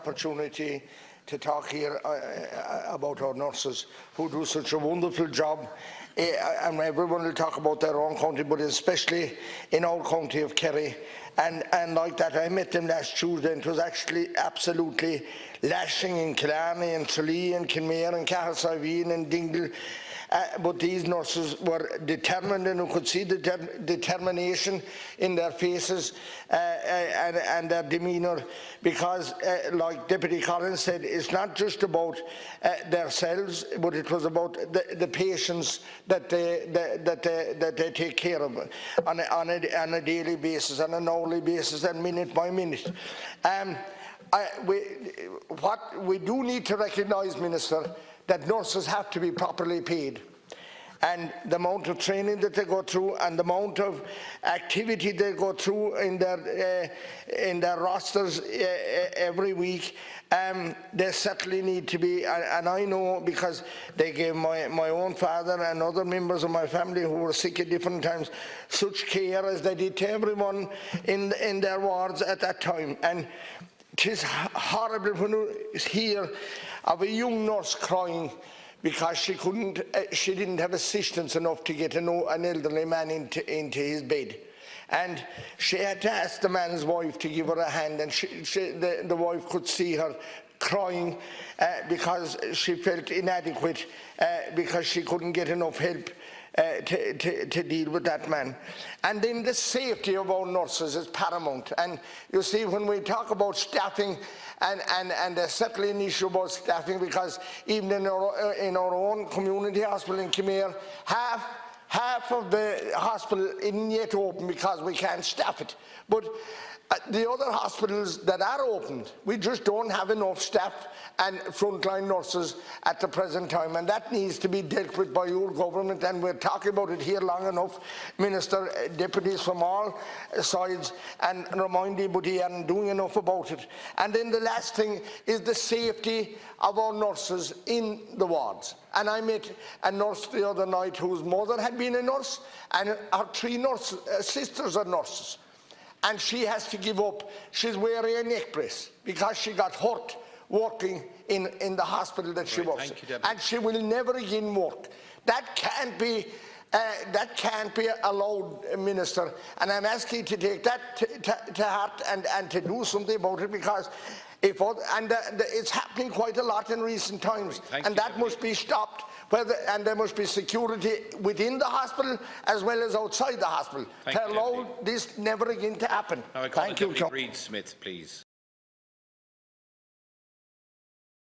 opportunity to talk here about our nurses who do such a wonderful job. And everyone will talk about their own county, but especially in our county of Kerry. And like that, I met them last Tuesday, and it was actually absolutely lashing in Killarney and Tralee and Kinmare and Cahilsiveen and Dingle. But these nurses were determined, and you could see the determination in their faces and their demeanour, because, like Deputy Collins said, it's not just about themselves, but it was about the patients that they take care of on a daily basis, on an hourly basis, and minute by minute. What we do need to recognise, Minister, that nurses have to be properly paid, and the amount of training that they go through and the amount of activity they go through in their rosters every week, they certainly need to be, and I know, because they gave my own father and other members of my family who were sick at different times such care as they did to everyone in their wards at that time. And it is horrible when you hear of a young nurse crying because she didn't have assistance enough to get an elderly man into his bed, and she had to ask the man's wife to give her a hand, and the wife could see her crying because she felt inadequate because she couldn't get enough help to deal with that man. And then the safety of our nurses is paramount. And you see, when we talk about staffing, and there's certainly an issue about staffing, because even in our own community hospital in Kinmare, half of the hospital isn't yet open because we can't staff it. But the other hospitals that are opened, we just don't have enough staff and frontline nurses at the present time, and that needs to be dealt with by your government, and we're talking about it here long enough, Minister, deputies from all sides, and reminding, but he aren't doing enough about it. And then the last thing is the safety of our nurses in the wards. And I met a nurse the other night whose mother had been a nurse, and her three sisters are nurses. And she has to give up. She's wearing a neck brace because she got hurt working in the hospital that she works in. And she will never again work. That can't be allowed, Minister. And I'm asking you to take that to heart and to do something about it, because it's happening quite a lot in recent times, and that must be stopped. And there must be security within the hospital as well as outside the hospital to allow this never again to happen. Thank you, Reid Smith, please.